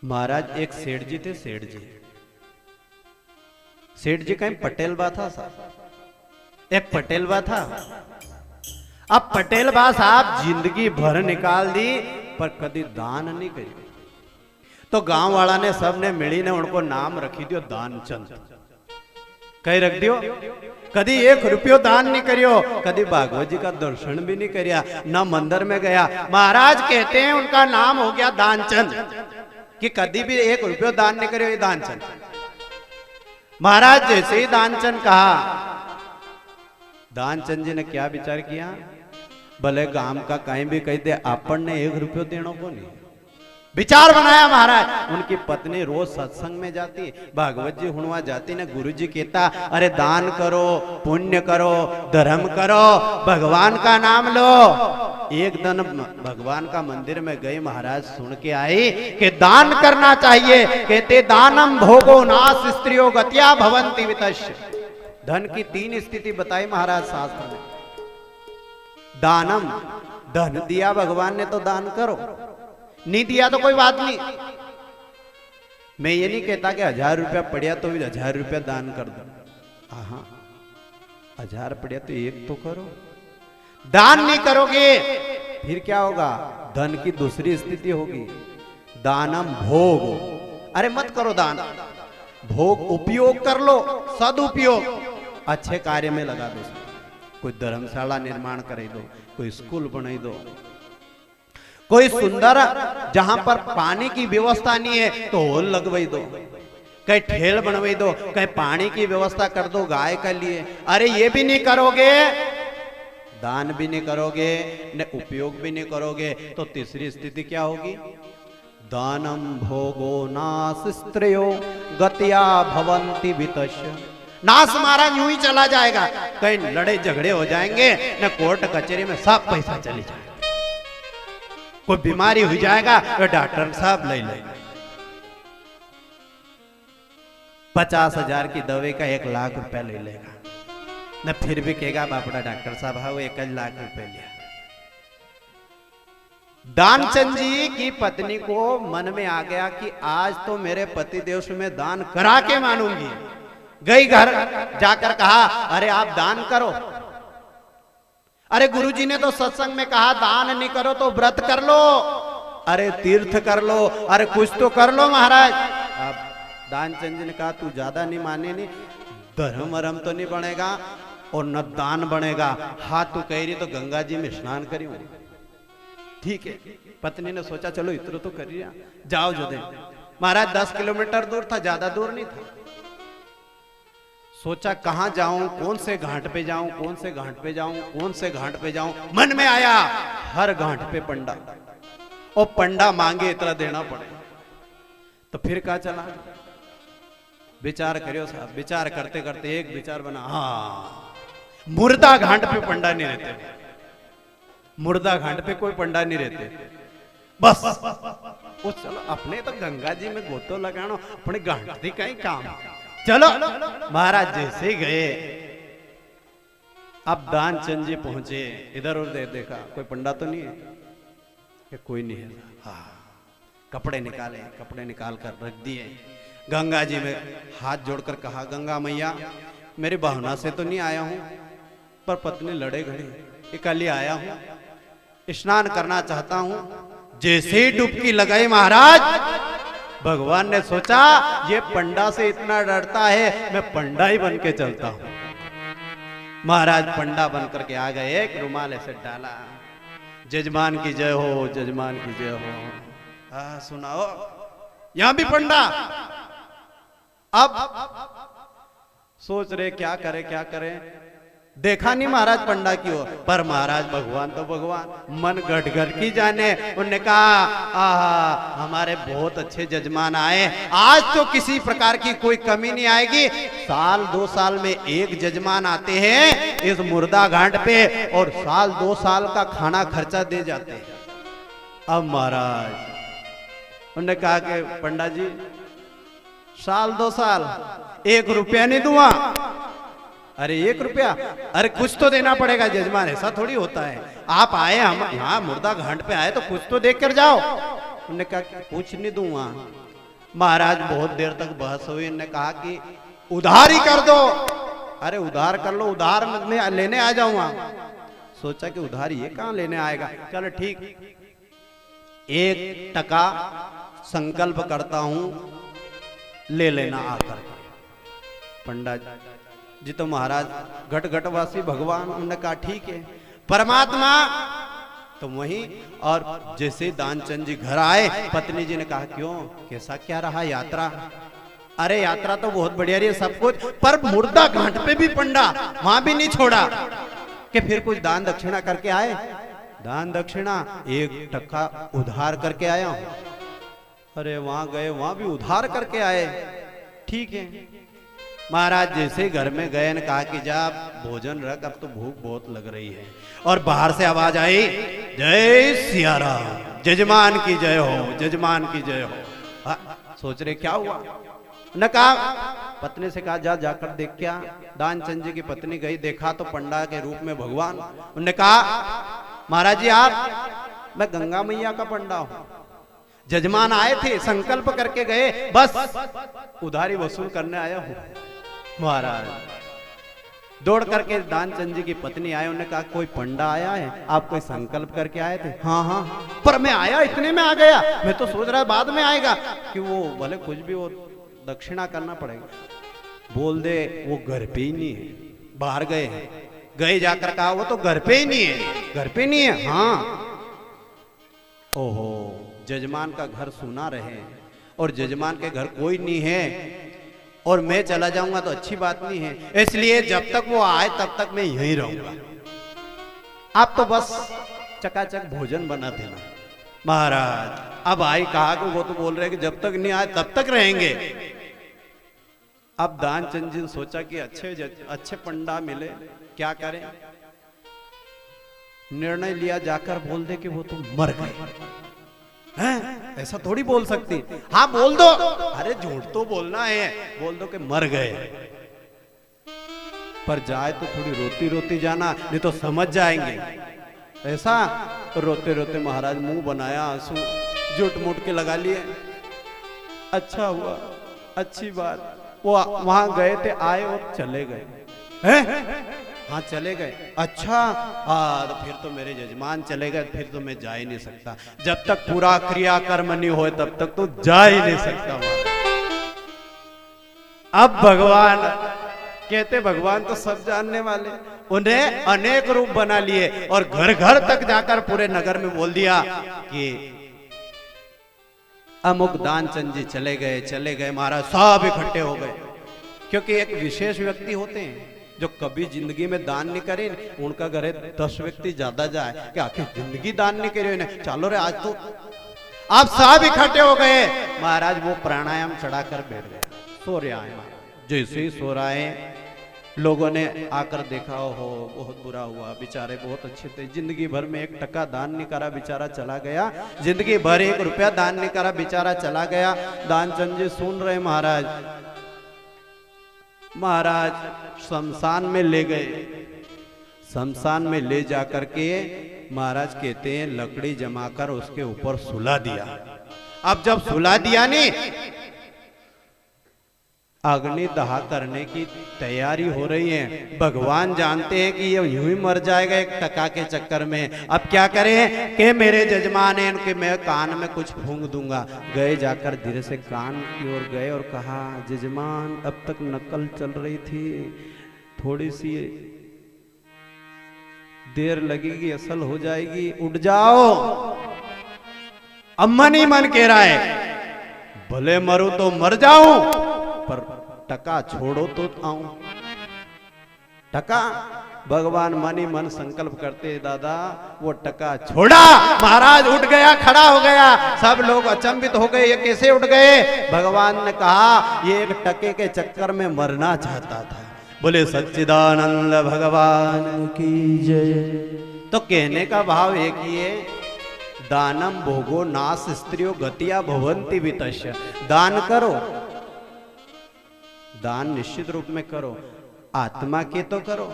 महाराज एक सेठ जी थे। सेठ जी कहीं पटेल बा था साहब, एक पटेल बा था। अब पटेल बा साहब जिंदगी भर निकाल दी पर कभी दान नहीं करी। तो गांव वाला ने सब ने मिली ने उनको नाम रखी दियो दानचंद। कहीं रख दियो, कभी 1 रुपयो दान नहीं करियो, कभी भागवत जी का दर्शन भी नहीं करिया, ना मंदिर में गया। महाराज कहते हैं उनका नाम हो गया दानचंद कि कभी भी 1 रुपयो दान नहीं करियो, ये दानचंद। महाराज जैसे ही दानचंद कहा, दानचंद जी ने क्या विचार किया, भले गांव का कहीं भी कह दे अपन ने 1 रुपयो देना को नहीं। विचार बनाया महाराज। उनकी पत्नी रोज सत्संग में जाती, भागवत जी हुणवा जाती ने गुरु जी कहता अरे दान करो, पुण्य करो, धर्म करो, भगवान का नाम लो। एक दिन भगवान का मंदिर में गई, महाराज सुन के आई कि दान करना चाहिए। कहते दानम भोगो नाश स्त्रियो गत्या भवंति वितश्य। धन की 3 स्थिति बताई महाराज शास्त्र में। दानम, धन दिया भगवान ने तो दान करो, नहीं दिया तो कोई बात नहीं। मैं ये नहीं कहता कि 1000 रुपया पड़िया तो भी 1000 रुपया दान कर दो। हाँ 1000 पड़िया तो 1 तो करो। दान नहीं करोगे फिर क्या होगा, धन की दूसरी स्थिति होगी दानम भोग। अरे मत करो दान, भोग उपयोग कर लो, सदुपयोग अच्छे कार्य में लगा दो। कोई धर्मशाला निर्माण कर दो, कोई स्कूल बना दो, कोई सुंदर जहां पर पानी की व्यवस्था नहीं है तो होल लगवाई दो, कहीं ठेल बनवाई दो, कहीं पानी की व्यवस्था कर दो गाय के लिए। अरे ये भी नहीं करोगे, दान भी नहीं करोगे, न उपयोग भी नहीं करोगे, तो तीसरी स्थिति क्या होगी, दानम भोगो नाश स्त्रियो गत्या भवंति वितश्य। नाश हमारा यूं ही चला जाएगा, कहीं लड़े झगड़े हो जाएंगे, न कोर्ट कचहरी में सब पैसा चली जाएगा। कोई बीमारी हो जाएगा तो डॉक्टर साहब ले लेंगे। 50,000 की दवाई का 1 लाख रुपया ले लेगा, न फिर भी कहेगा बापड़ा डॉक्टर साहब हाँ वो 1 लाख रुपए लिया। दानचंद जी की पत्नी को मन में आ गया कि आज तो मेरे पति देव से मैं दान करा के मानूंगी। गई घर जाकर कहा अरे आप दान करो। अरे गुरुजी ने तो सत्संग में कहा दान नहीं करो तो व्रत कर लो, अरे तीर्थ कर लो, अरे कुछ तो कर लो महाराज। अब दानचंद जी ने कहा तू ज्यादा नहीं माने, नहीं धर्म वरम तो नहीं बनेगा और न दान बनेगा। हाँ तू कह रही तो गंगा जी में स्नान करियो। ठीक है, पत्नी ने सोचा चलो इतना तो कर लिया, जाओ जो दे। महाराज 10 किलोमीटर दूर था, ज्यादा दूर नहीं था। सोचा कहां जाऊं, कौन से घाट पे जाऊं, कौन से घाट पे जाऊं, कौन से घाट पे जाऊं। मन में आया हर घाट पे पंडा, और पंडा मांगे इतना देना पड़े। तो फिर कहा चला, विचार करियो साहब। विचार करते करते एक विचार बना, हाँ मुर्दा घाट पे पंडा नहीं रहते, मुर्दा घाट पे कोई पंडा नहीं रहते। बस वो चलो अपने तो गंगा जी में गोतो लगानो, अपने घाट दी कहीं काम। चलो महाराज जैसे गए, अब दानचंद जी पहुंचे, इधर उधर देखा कोई पंडा तो नहीं है, कि कोई नहीं है। हाँ कपड़े निकाले, कपड़े निकाल कर रख दिए। गंगा जी में हाथ जोड़कर कहा गंगा मैया मेरी भावना से तो नहीं आया हूं, पर पत्नी लड़े घड़े कल ही आया हूं, स्नान करना चाहता हूं। जैसे ही डुबकी लगाई महाराज, भगवान ने सोचा ये पंडा से इतना डरता है, मैं पंडा ही बन के चलता हूं। महाराज पंडा बन करके आ गए, एक रुमाल ऐसे डाला, जजमान की जय हो, जजमान की जय हो। सुनाओ यहां भी पंडा। अब सोच रहे क्या करे क्या करे, देखा नहीं महाराज पंडा की ओर, पर महाराज भगवान तो भगवान, मन गट गट की जाने। उन्होंने कहा आहा हमारे बहुत अच्छे जजमान आए, आज तो किसी प्रकार की कोई कमी नहीं आएगी। 1-2 साल में एक जजमान आते हैं इस मुर्दा घाट पे, और 1-2 साल का खाना खर्चा दे जाते हैं। अब महाराज उन्होंने कहा कि पंडा जी 1-2 साल 1 रुपया नहीं दूंगा। अरे 1 रुपया, अरे कुछ तो देना पड़ेगा जजमान, ऐसा थोड़ी होता है। आप आए हम यहाँ मुर्दा घाट पे आए तो कुछ तो देख कर जाओ। उन्होंने कहा कुछ नहीं दूंगा। महाराज बहुत देर तक बहस हुई, उन्होंने कहा कि उधार ही कर दो। अरे उधार कर लो, उधार में लेने आ जाऊंगा। सोचा कि उधार ये कहां लेने आएगा, चलो ठीक 1 टका संकल्प करता हूं, ले लेना आकर। पंडित जी तो महाराज घट घटवासी भगवान, उन्होंने कहा ठीक है परमात्मा। तो वहीं और जैसे ही दानचंद जी घर आए, पत्नी जी ने कहा क्यों, कैसा क्या रहा यात्रा? अरे यात्रा तो बहुत बढ़िया रही है सब कुछ, पर मुर्दा घाट पे भी पंडा, वहां भी नहीं छोड़ा कि फिर कुछ दान दक्षिणा करके आए। दान दक्षिणा 1 टका उधार करके आया हूं। अरे वहां गए, वहां भी उधार करके आए, ठीक है। महाराज जैसे घर में गए ने कहा कि जा भोजन रख, अब तो भूख बहुत लग रही है। और बाहर से आवाज आई, जय सिया राम, जजमान की जय हो, जजमान की जय हो। सोच रहे क्या हुआ, न कहा पत्नी से कहा जा जाकर देख क्या। दानचंद जी की पत्नी गई, देखा तो पंडा के रूप में भगवान। उन्होंने कहा महाराज जी आप, मैं गंगा मैया का पंडा हूं, जजमान आए थे संकल्प करके गए, बस उधारी वसूल करने आया हूं। महाराज दौड़ करके दानचंद जी की पत्नी आए, उन्होंने कहा कोई पंडा आया है, आप कोई संकल्प करके आए थे? हाँ हाँ, पर मैं आया इतने में आ गया, मैं तो सोच रहा बाद में आएगा कि वो भले कुछ भी वो दक्षिणा करना पड़ेगा। बोल दे वो घर पे ही नहीं है, बाहर गए हैं। गए जाकर कहा वो तो घर पे ही नहीं है, घर पे नहीं है। हाँ, ओहो, जजमान का घर सुना रहे और जजमान के घर कोई नहीं है और मैं चला जाऊंगा तो अच्छी बात नहीं है, इसलिए जब तक वो आए तब तक मैं यहीं रहूंगा। आप तो बस चकाचक भोजन बना देना। महाराज अब आई, कहा कि वो तो बोल रहे कि जब तक नहीं आए तब तक रहेंगे। अब दानचंद जी ने सोचा कि अच्छे पंडा मिले, क्या करें। निर्णय लिया, जाकर बोल दे कि वो तो मर गए। हैं? ऐसा थोड़ी बोल सकती। हाँ बोल दो, अरे झूठ तो बोलना है, बोल दो कि मर गए। पर जाए तो थोड़ी रोती रोती जाना, नहीं तो समझ जाएंगे। ऐसा रोते रोते महाराज मुंह बनाया, आंसू जुट मुट के लगा लिए। अच्छा हुआ, अच्छी बात, वो वहां गए थे, आए और चले गए। हैं? हाँ चले गए। अच्छा हाँ, तो फिर तो मेरे जजमान चले गए, फिर तो मैं जा ही नहीं सकता। जब तक पूरा क्रिया कर्म नहीं हो तब तक तो जा ही नहीं सकता। अब भगवान कहते, भगवान तो सब जानने वाले, उन्हें अनेक रूप बना लिए और घर घर तक जाकर पूरे नगर में बोल दिया कि अमुक दानचंद जी चले गए। महाराज सब इकट्ठे हो गए, क्योंकि एक विशेष व्यक्ति होते हैं जो कभी जिंदगी में दान नहीं करे, उनका घरे 10 व्यक्ति ज्यादा जाए कि आखिर जिंदगी दान नहीं करे इन्हें, चलो रे आज तो। आप सब इकट्ठे हो गए। महाराज वो प्राणायाम चढ़ाकर बैठ गए, सो रहा है। जैसे ही सो रहा है, लोगों ने आकर देखा, हो बहुत बुरा हुआ, बेचारे बहुत अच्छे थे, जिंदगी भर में 1 टका दान नहीं करा, बेचारा चला गया। जिंदगी भर 1 रुपया दान नहीं करा, बेचारा चला गया। दानचंद जी सुन रहे महाराज। महाराज शमशान में ले गए। शमशान में ले जाकर के महाराज कहते हैं लकड़ी जमाकर उसके ऊपर सुला दिया। अब जब सुला दिया नहीं, अग्नि दाह करने की तैयारी हो रही है। भगवान जानते हैं कि ये यूं ही मर जाएगा 1 टका के चक्कर में। अब क्या करें कि मेरे जजमान है, उनके मैं कान में कुछ फूंक दूंगा। गए, जाकर धीरे से कान की ओर गए और कहा, जजमान अब तक नकल चल रही थी, थोड़ी सी देर लगेगी, असल हो जाएगी, उठ जाओ। अब मन ही मन कह रहा है भले मरूं तो मर जाऊं, पर टका छोड़ो तो आऊं। टका भगवान मन ही मन संकल्प करते, दादा वो टका छोड़ा। महाराज उठ गया, खड़ा हो गया। सब लोग अचंभित हो गए, ये कैसे उठ गए। भगवान ने कहा ये 1 टके के चक्कर में मरना चाहता था। बोले सच्चिदानंद भगवान की जय। तो कहने का भाव एक ही है, दानम भोगो नास स्त्रियो गतिया भवंती वितश्य। दान करो, दान निश्चित रूप में करो, आत्मा के तो करो,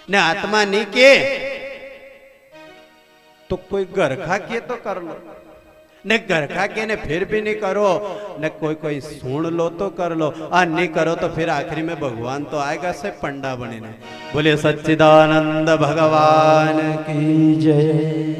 न आत्मा नहीं के तो कोई घर खा के तो कर लो। ने घर का के ने फिर भी नहीं करो, ने कोई कोई सुन लो तो कर लो, आ नहीं करो तो फिर आखिरी में भगवान तो आएगा से पंडा बने ने। बोले सच्चिदानंद भगवान की जय।